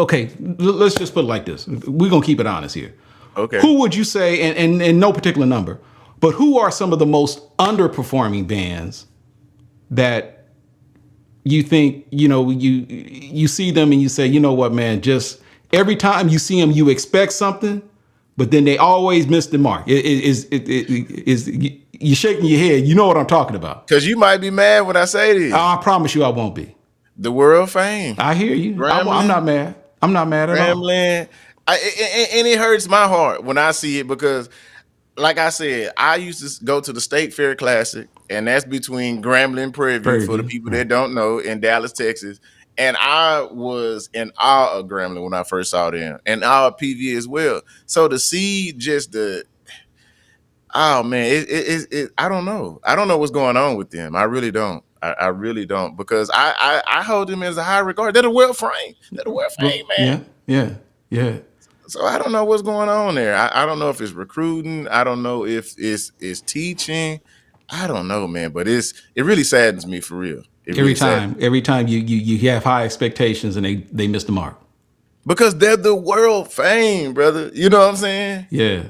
okay, let's just put it like this. We're going to keep it honest here. Okay. Who would you say, and no particular number, but who are some of the most underperforming bands that you think, you see them and you say, you know what, man, just every time you see them, you expect something, but then they always miss the mark. You're shaking your head. You know what I'm talking about. Because you might be mad when I say this. I promise you I won't be. The world fame. I hear you. I'm not mad. I'm not mad at all. Grambling. And it hurts my heart when I see it because, like I said, I used to go to the State Fair Classic, and that's between Grambling and Prairie View for the people that don't know in Dallas, Texas. And I was in awe of Grambling when I first saw them, and awe of PV as well. So to see just oh man, I don't know. I don't know what's going on with them. I really don't. I really don't, because I hold them as a high regard. They're the world fame. They're the world fame, man. Yeah. So I don't know what's going on there. I don't know if it's recruiting. I don't know if it's teaching. I don't know, man. But it really saddens me for real. Every time you have high expectations and they miss the mark. Because they're the world fame, brother. You know what I'm saying? Yeah.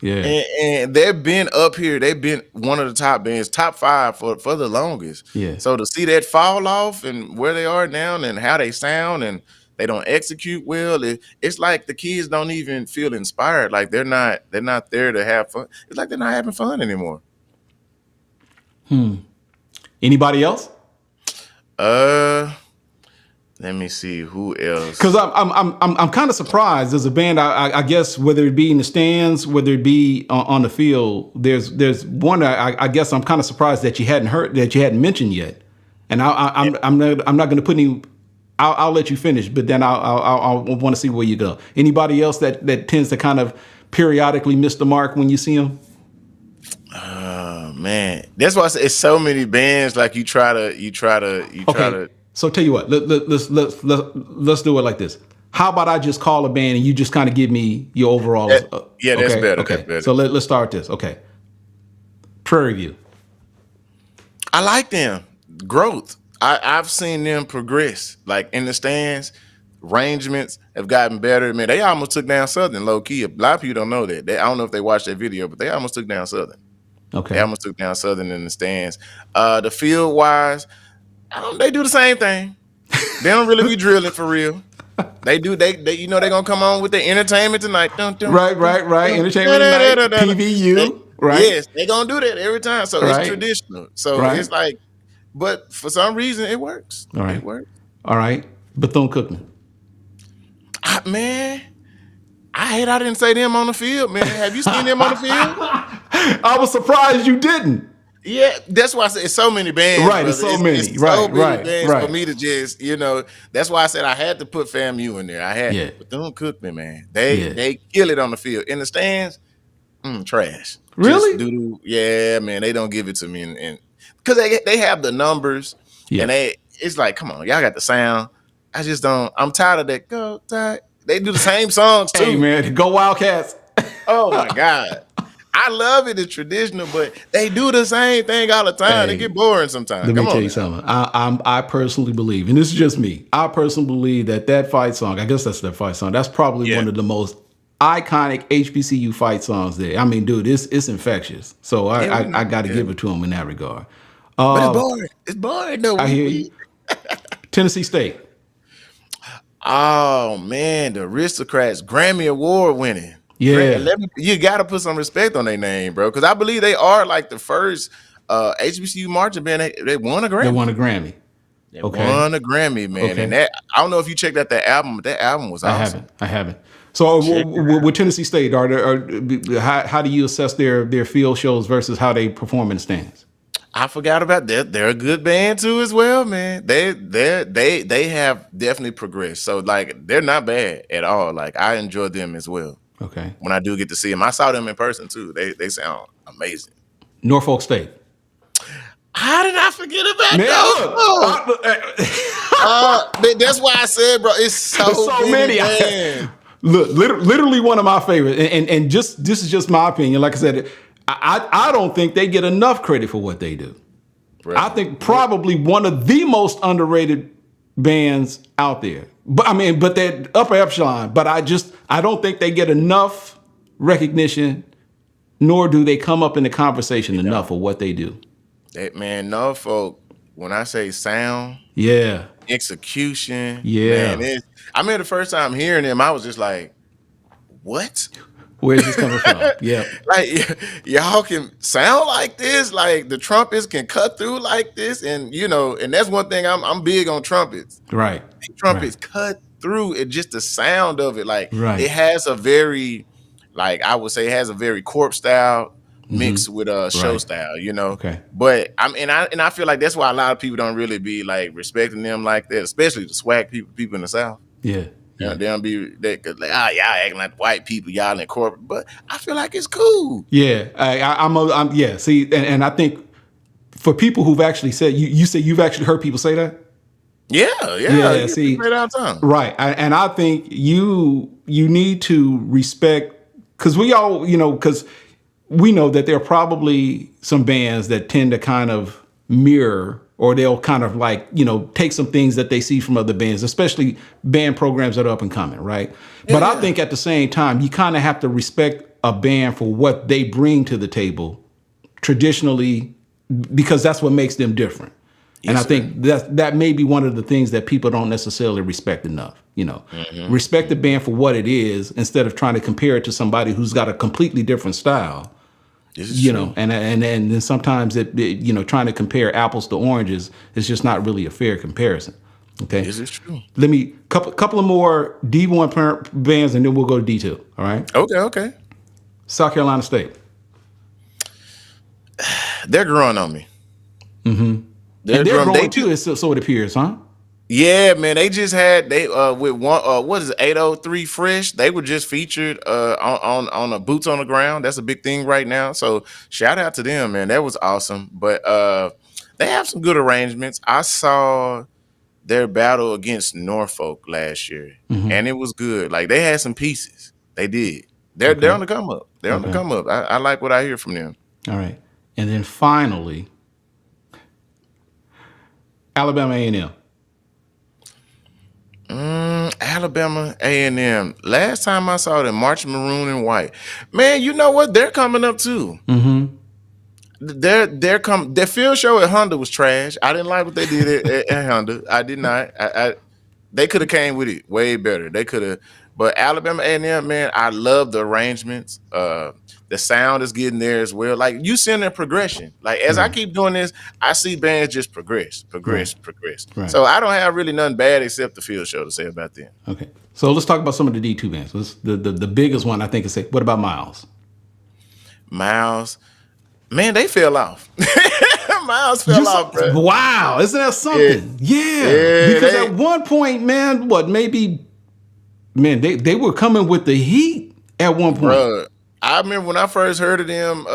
And they've been up here. They've been one of the top bands, top 5 for the longest. Yeah. So to see that fall off and where they are now and how they sound and they don't execute well, it's like the kids don't even feel inspired. Like they're not there to have fun. It's like they're not having fun anymore. Anybody else? Let me see who else. Because I'm kind of surprised as a band. I guess whether it be in the stands, whether it be on the field, there's one. I guess I'm kind of surprised that you hadn't mentioned yet. And I'm not going to put any. I'll let you finish, but then I'll want to see where you go. Anybody else that tends to kind of periodically miss the mark when you see them? Man, that's why I say it's so many bands. Like you try to. So tell you what, let's do it like this. How about I just call a band and you just kind of give me your overall? That's okay? better. Okay, that's better. So let's start this. Okay, Prairie View. I like them. Growth. I've seen them progress. Like in the stands, arrangements have gotten better. Man, they almost took down Southern low key. A lot of people don't know that. I don't know if they watched that video, but they almost took down Southern. Okay. They almost took down Southern in the stands. The field wise, they do the same thing. They don't really be drilling for real. They do. They they're gonna come on with the entertainment tonight. Right. Entertainment tonight. PVU. Right. Yes, they gonna do that every time. So it's traditional. So it's like, but for some reason it works. All right. It works. All right. Bethune-Cookman. Man, I hate I didn't say them on the field, man. Have you seen them on the field? I was surprised you didn't. Yeah, that's why I said it's so many bands. Right, brother. it's so many. It's right, so many right, bands right. for me to just, that's why I said I had to put FAMU in there. I had Bethune-Cookman, man. They kill it on the field. In the stands, trash. Really? Just yeah, man. They don't give it to me, and because they have the numbers, and it's like, come on, y'all got the sound. I just don't. I'm tired of that. Go Tide. They do the same songs too. Hey man, go Wildcats. Oh my God. I love it. It's traditional, but they do the same thing all the time. They get boring sometimes. Let me tell you something. I personally believe, and this is just me, I personally believe that fight song, I guess that's their fight song, that's probably one of the most iconic HBCU fight songs there. I mean, dude, it's infectious. So I got to give it to them in that regard. But it's boring. It's boring, though. I hear you. Tennessee State. Oh, man, the Aristocrats, Grammy Award winning. Yeah. You got to put some respect on their name, bro, because I believe they are like the first HBCU marching band. They won a Grammy. They won a Grammy. They won a Grammy, man. Okay. And that, I don't know if you checked out that album, but that album was awesome. I haven't. So with Tennessee State, how do you assess their field shows versus how they perform in the stands? I forgot about that. They're a good band too, as well, man. They have definitely progressed. So like, they're not bad at all. Like, I enjoy them as well. Okay. When I do get to see them, I saw them in person too. They sound amazing. Norfolk State. How did I forget about that? That's why I said, bro, it's so many. Look, literally one of my favorites, and this is just my opinion. Like I said, I don't think they get enough credit for what they do. Right. I think probably one of the most underrated bands out there. But I mean, but they're upper echelon. But I don't think they get enough recognition, nor do they come up in the conversation enough of what they do. That man, Norfolk. When I say sound, Yeah, execution, yeah. man, I remember the first time hearing them, I was just like, "What? Where's this coming from?" Yeah, Like y'all can sound like this? Like the trumpets can cut through like this, and and that's one thing I'm big on trumpets. right, Trumpets cut through it, just the sound of it. Like right. it has a very, like I would say, it has a very corp style mixed with a show style, Okay. But I feel like that's why a lot of people don't really be like respecting them like that, especially the swag people in the South. Yeah. They don't be like, y'all acting like white people, y'all in corporate, but I feel like it's cool. Yeah, I'm yeah. See, and I think for people who've actually said, you say you've actually heard people say that. Yeah. See, right all the time. Right, and I think you need to respect, because we all, because we know that there are probably some bands that tend to kind of mirror, or they'll kind of like, take some things that they see from other bands, especially band programs that are up and coming, right? But I think at the same time, you kind of have to respect a band for what they bring to the table traditionally, because that's what makes them different. And I think that may be one of the things that people don't necessarily respect enough. Respect the band for what it is, instead of trying to compare it to somebody who's got a completely different style. And then sometimes trying to compare apples to oranges is just not really a fair comparison. Okay, this is true. Let me couple of more D1 bands, and then we'll go to D2. All right. Okay. South Carolina State. They're growing on me. Mm-hmm. They're growing too, so it appears, huh? Yeah, man. They just had with one what is it, 803 Fresh. They were just featured on a Boots on the Ground. That's a big thing right now. So shout out to them, man. That was awesome. But they have some good arrangements. I saw their battle against Norfolk last year, and it was good. Like they had some pieces. They did. They're on the come up. They're on the come up. I like what I hear from them. All right, and then finally, Alabama A&M. Alabama A&M. Last time I saw them, marching maroon and white. Man, you know what? They're coming up too. Their field show at Honda was trash. I didn't like what they did at Honda. I did not. They could have came with it way better. They could have. But Alabama A&M, man, I love the arrangements. The sound is getting there as well. Like you seeing their progression. Like as I keep doing this, I see bands just progress. Right. So I don't have really nothing bad except the field show to say about them. Okay. So let's talk about some of the D2 bands. The biggest one I think is, what about Miles? Miles, man, they fell off. Miles fell off, bro. Wow, isn't that something? Yeah. Because at one point, man, they were coming with the heat at one point. Bruh, I remember when I first heard of them,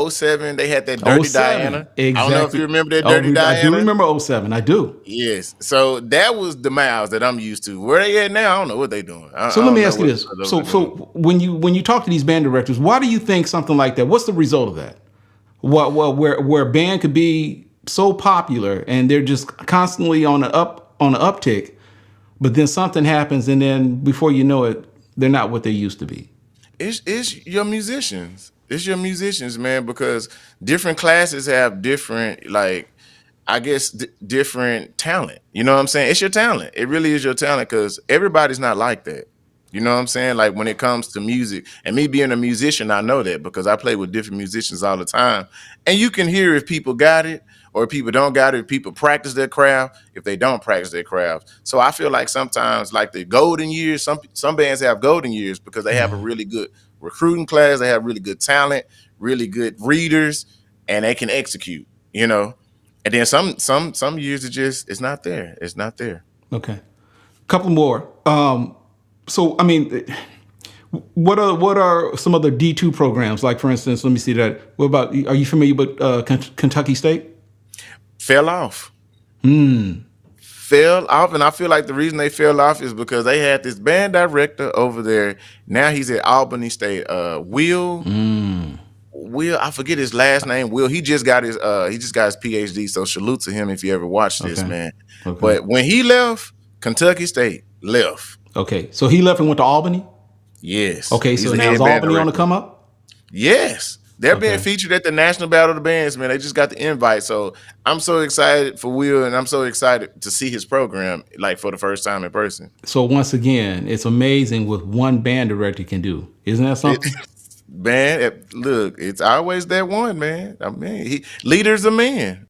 07, they had that Dirty Diana. Exactly. I don't know if you remember that Dirty Diana. I do remember 07. I do. Yes. So that was the Miles that I'm used to. Where they at now, I don't know what they doing. So let me ask you this. So when you talk to these band directors, why do you think something like that? What's the result of that? Where a band could be so popular and they're just constantly on the uptick, but then something happens, and then before you know it, they're not what they used to be. It's your musicians. It's your musicians, man, because different classes have different, like, I guess, different talent. You know what I'm saying? It's your talent. It really is your talent, because everybody's not like that. You know what I'm saying? Like when it comes to music, and me being a musician, I know that because I play with different musicians all the time. And you can hear if people got it or if people don't got it, if people practice their craft, if they don't practice their craft. So I feel like sometimes, like the golden years, some bands have golden years because they have a really good recruiting class, they have really good talent, really good readers, and they can execute, And then some years it's not there. It's not there. Okay. Couple more. So I mean, what are some other D2 programs? Like, for instance, let me see that. What about? Are you familiar with Kentucky State? Fell off. Fell off, and I feel like the reason they fell off is because they had this band director over there. Now he's at Albany State. Will, I forget his last name. Will, he just got his PhD. So salute to him if you ever watched this, man. Okay. But when he left, Kentucky State left. Okay, so he left and went to Albany. Yes. Okay, He's so the now is head band Albany on the director. come up? Yes. They're being Okay. featured at the National Battle of the Bands, man. They just got the invite. So I'm so excited for Will, and I'm so excited to see his program like for the first time in person. So once again, it's amazing what one band director can do. Isn't that something? Man, look, it's always that one, man. I mean, leader's a man.